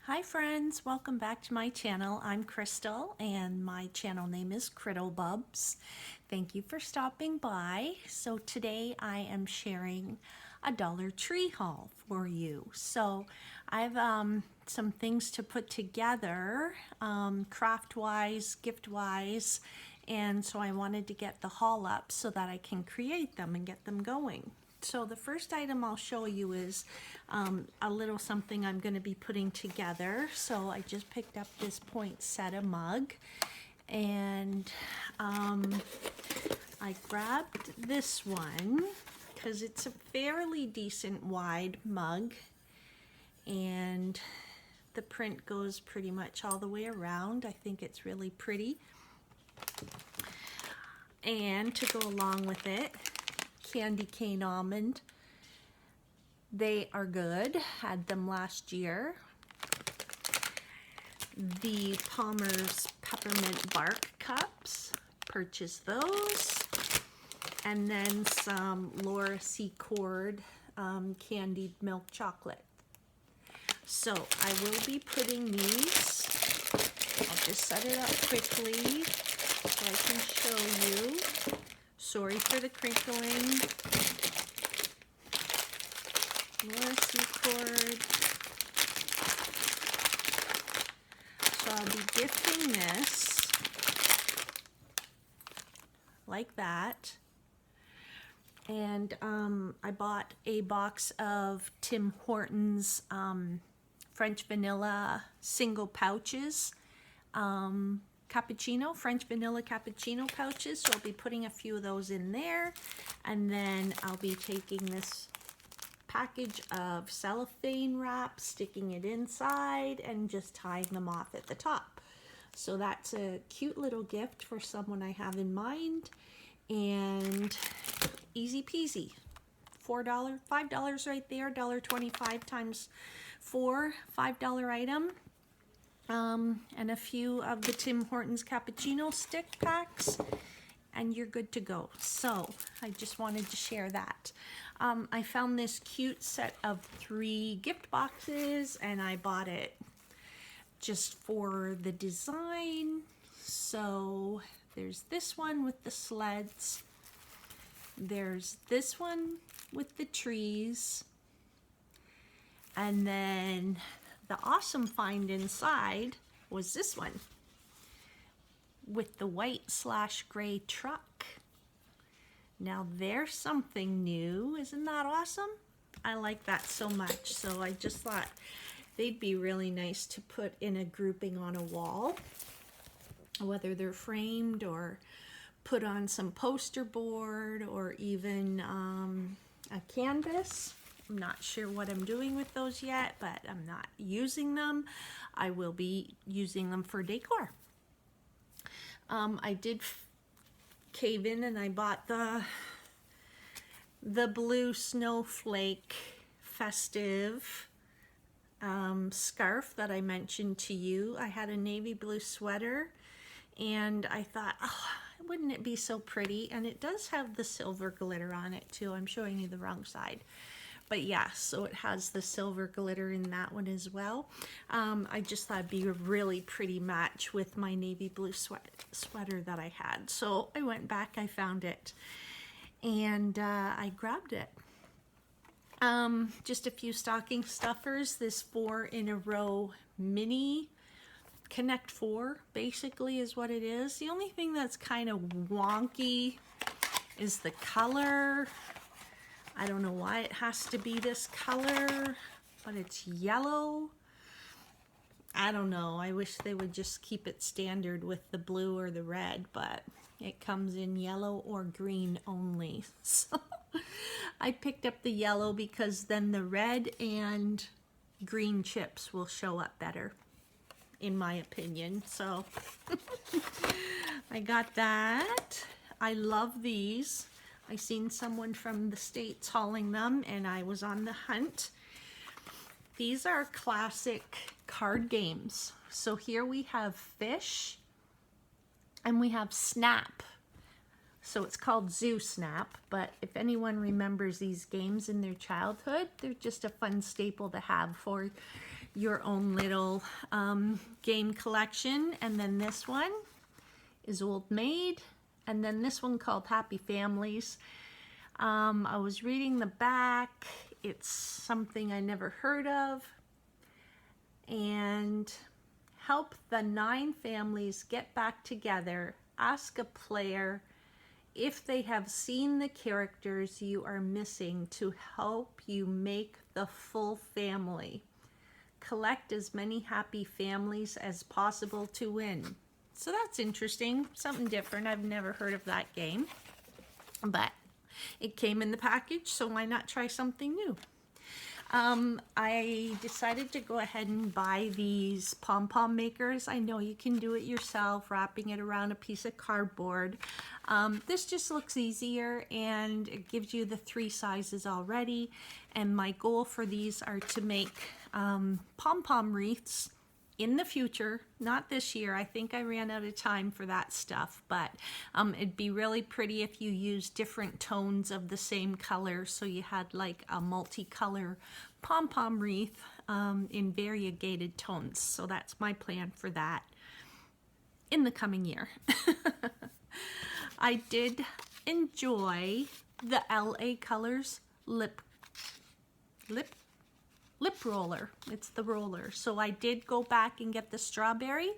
Hi friends, welcome back to my channel. I'm Crystal and my channel name is Criddlebubs. Thank you for stopping by. So today I am sharing a Dollar Tree haul for you. So I've some things to put together, craft-wise, gift-wise, and so I wanted to get the haul up so that I can create them and get them going. So the first item I'll show you is a little something I'm going to be putting together. So I just picked up this poinsettia mug, and I grabbed this one because it's a fairly decent wide mug, and the print goes pretty much all the way around. I think it's really pretty. And to go along with it, candy cane almond. They are good. Had them last year. The Palmer's peppermint bark cups. Purchased those. And then some Laura Secord candied milk chocolate. So I will be putting these. I'll just set it up quickly so I can show you. Sorry for the crinkling. Laura Secord. So I'll be gifting this like that. And I bought a box of Tim Hortons French vanilla single pouches. Cappuccino, French vanilla cappuccino pouches. So I'll be putting a few of those in there. And then I'll be taking this package of cellophane wrap, sticking it inside, and just tying them off at the top. So that's a cute little gift for someone I have in mind, and easy peasy. $4, $5 right there, $1.25 times 4, $5 item. And a few of the Tim Hortons cappuccino stick packs, and you're good to go. So I just wanted to share that. I found this cute set of 3 gift boxes, and I bought it just for the design. So there's this one with the sleds. There's this one with the trees. And then the awesome find inside was this one with the white/gray truck. Now there's something new. Isn't that awesome? I like that so much. So I just thought they'd be really nice to put in a grouping on a wall, whether they're framed or put on some poster board or even a canvas. I'm not sure what I'm doing with those yet, but I'm not using them. I will be using them for decor. I did cave in and I bought the blue snowflake festive scarf that I mentioned to you. I had a navy blue sweater, and I thought, oh, wouldn't it be so pretty? And it does have the silver glitter on it too. I'm showing you the wrong side. But yeah, so it has the silver glitter in that one as well. I just thought it'd be a really pretty match with my navy blue sweater that I had. So I went back, I found it, and I grabbed it. Just a few stocking stuffers. This 4 in a row mini Connect 4 basically is what it is. The only thing that's kind of wonky is the color. I don't know why it has to be this color, but it's yellow. I don't know. I wish they would just keep it standard with the blue or the red, but it comes in yellow or green only. So I picked up the yellow because then the red and green chips will show up better, in my opinion. So I got that. I love these. I seen someone from the States hauling them, and I was on the hunt. These are classic card games. So here we have Fish, and we have Snap. So it's called Zoo Snap, but if anyone remembers these games in their childhood, they're just a fun staple to have for your own little game collection. And then this one is Old Maid, and then this one called Happy Families. I was reading the back. It's something I never heard of. And help the 9 families get back together. Ask a player if they have seen the characters you are missing to help you make the full family. Collect as many happy families as possible to win. So that's interesting, something different. I've never heard of that game, but it came in the package, so why not try something new? I decided to go ahead and buy these pom-pom makers. I know you can do it yourself, wrapping it around a piece of cardboard. This just looks easier, and it gives you the 3 sizes already. And my goal for these are to make pom-pom wreaths in the future, not this year. I think I ran out of time for that stuff, but it'd be really pretty if you used different tones of the same color, so you had like a multicolor pom-pom wreath in variegated tones. So that's my plan for that in the coming year. I did enjoy the LA Colors lip roller. It's the roller. So I did go back and get the strawberry,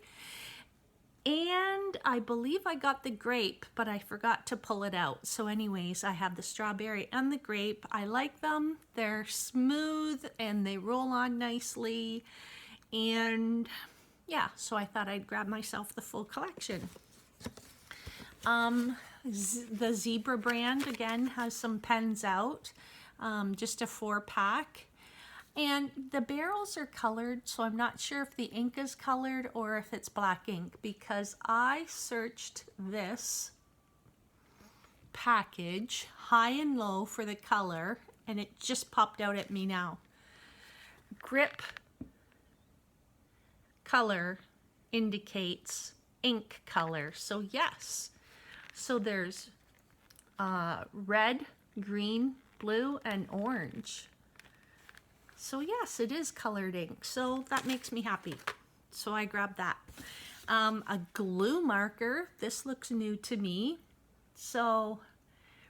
and I believe I got the grape, but I forgot to pull it out. So anyways, I have the strawberry and the grape. I like them. They're smooth and they roll on nicely. And yeah, so I thought I'd grab myself the full collection. The Zebra brand again has some pens out, just a 4-pack. And the barrels are colored, so I'm not sure if the ink is colored or if it's black ink, because I searched this package high and low for the color, and it just popped out at me now. Grip color indicates ink color, so yes. So there's red, green, blue, and orange. So yes, it is colored ink, so that makes me happy. So I grabbed that. A glue marker, this looks new to me. So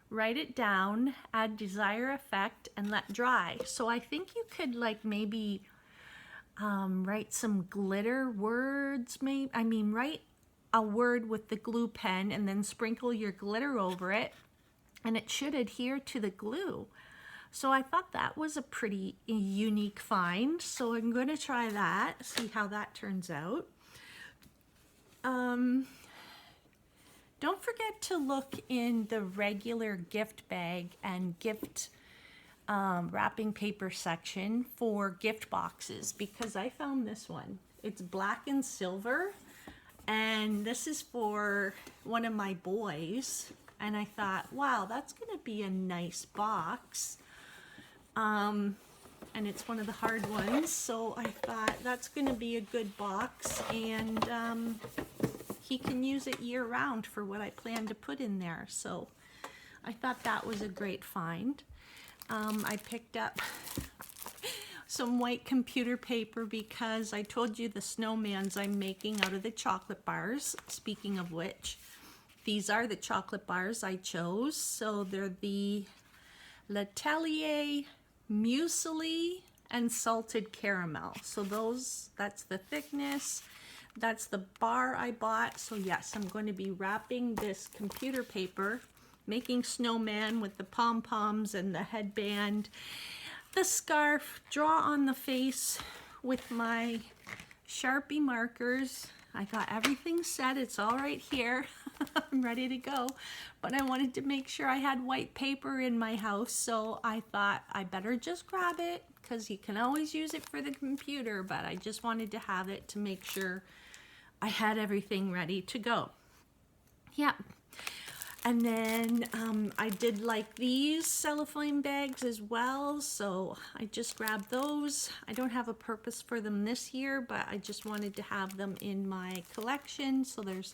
write it down, add desired effect, and let dry. So I think you could like maybe write some glitter words, write a word with the glue pen and then sprinkle your glitter over it, and it should adhere to the glue. So I thought that was a pretty unique find. So I'm going to try that, see how that turns out. Don't forget to look in the regular gift bag and gift wrapping paper section for gift boxes, because I found this one. It's black and silver, and this is for one of my boys. And I thought, wow, that's going to be a nice box. And it's one of the hard ones, so I thought that's going to be a good box, and he can use it year-round for what I plan to put in there. So I thought that was a great find. I picked up some white computer paper because I told you the snowmans I'm making out of the chocolate bars. Speaking of which, these are the chocolate bars I chose. So they're the L'Atelier Muesli and salted caramel. So that's the thickness. That's the bar I bought. So yes, I'm going to be wrapping this computer paper, making snowman with the pom-poms and the headband, the scarf, draw on the face with my Sharpie markers. I got everything set. It's all right here. I'm ready to go. But I wanted to make sure I had white paper in my house, so I thought I better just grab it, because you can always use it for the computer, but I just wanted to have it to make sure I had everything ready to go. Yeah. And then I did like these cellophane bags as well, so I just grabbed those. I don't have a purpose for them this year, but I just wanted to have them in my collection. So there's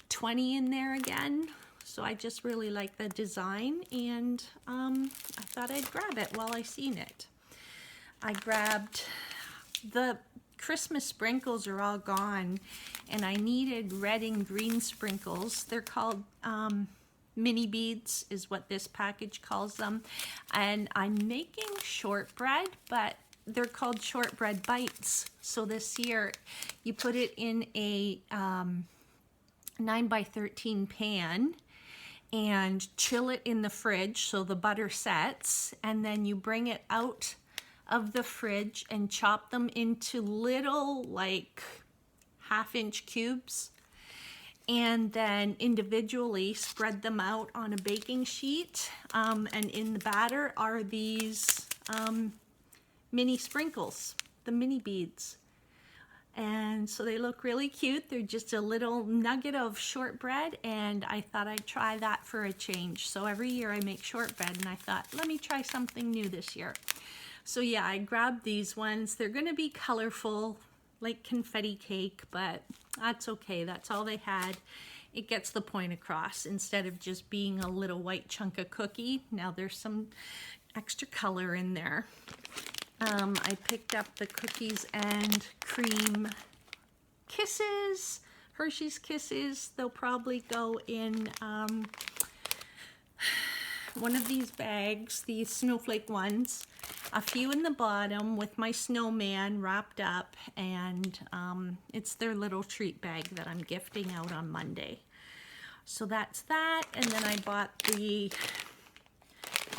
20 in there again. So I just really like the design, and I thought I'd grab it while I seen it. I grabbed the Christmas sprinkles are all gone, and I needed red and green sprinkles. They're called mini beads is what this package calls them. And I'm making shortbread, but they're called shortbread bites. So this year you put it in a 9x13 pan and chill it in the fridge so the butter sets, and then you bring it out of the fridge and chop them into little like 1/2-inch cubes, and then individually spread them out on a baking sheet, and in the batter are these mini sprinkles, the mini beads. And so they look really cute. They're just a little nugget of shortbread, and I thought I'd try that for a change. So every year I make shortbread, and I thought, let me try something new this year. So yeah, I grabbed these ones. They're gonna be colorful, like confetti cake, but that's okay. That's all they had. It gets the point across. Instead of just being a little white chunk of cookie, now there's some extra color in there. I picked up the Cookies and Cream Kisses, Hershey's Kisses. They'll probably go in one of these bags, these snowflake ones. A few in the bottom with my snowman wrapped up, and it's their little treat bag that I'm gifting out on Monday. So that's that, and then I bought the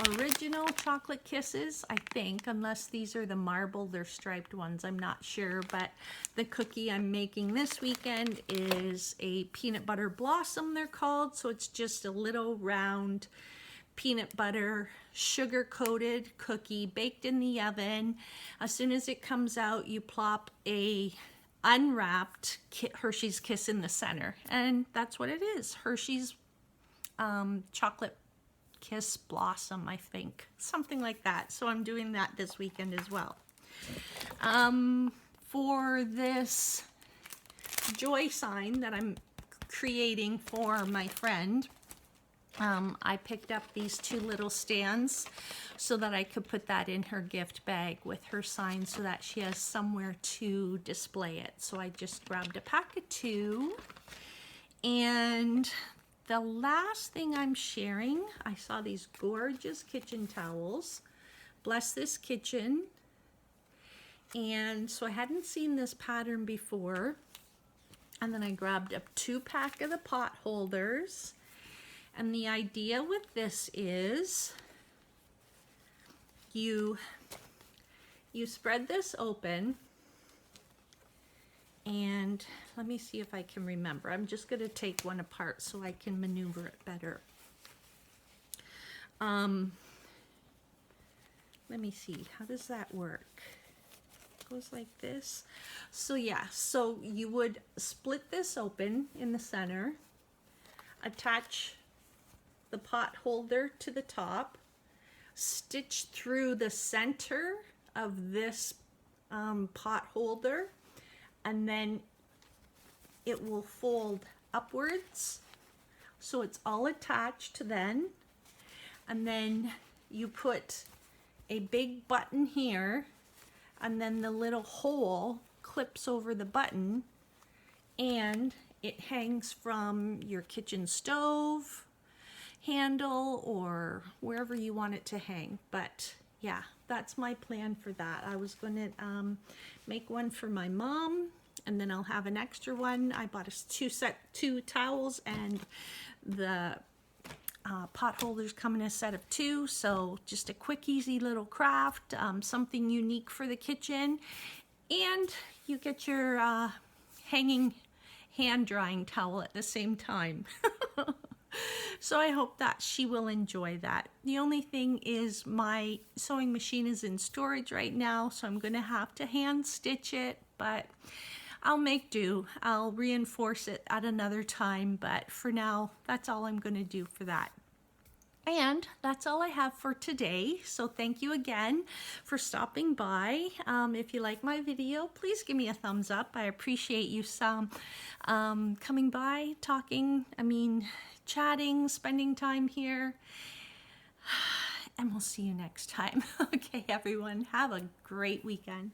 original chocolate kisses, I think, unless these are the marble, they're striped ones, I'm not sure, but the cookie I'm making this weekend is a peanut butter blossom, they're called, so it's just a little round peanut butter sugar coated cookie baked in the oven. As soon as it comes out, you plop a unwrapped Hershey's Kiss in the center, and that's what it is. Hershey's chocolate Kiss Blossom, I think, something like that. So I'm doing that this weekend as well. For this joy sign that I'm creating for my friend, I picked up these 2 little stands so that I could put that in her gift bag with her sign so that she has somewhere to display it. So I just grabbed a pack of 2, and the last thing I'm sharing, I saw these gorgeous kitchen towels. Bless This Kitchen. And so I hadn't seen this pattern before. And then I grabbed a 2-pack of the pot holders. And the idea with this is you spread this open, and let me see if I can remember. I'm just going to take one apart so I can maneuver it better. Let me see. How does that work? It goes like this. So yeah, so you would split this open in the center, attach the pot holder to the top, stitch through the center of this pot holder, and then it will fold upwards so it's all attached then. And then you put a big button here, and then the little hole clips over the button, and it hangs from your kitchen stove handle or wherever you want it to hang. But yeah, that's my plan for that. I was going to make one for my mom, and then I'll have an extra one. I bought two towels, and the pot holders come in a set of 2, so just a quick, easy little craft, something unique for the kitchen, and you get your hanging hand drying towel at the same time. So I hope that she will enjoy that. The only thing is my sewing machine is in storage right now, so I'm going to have to hand stitch it, but I'll make do. I'll reinforce it at another time, but for now, that's all I'm going to do for that. And that's all I have for today. So thank you again for stopping by. If you like my video, please give me a thumbs up. I appreciate you coming by, talking, chatting, spending time here. And we'll see you next time. Okay, everyone, have a great weekend.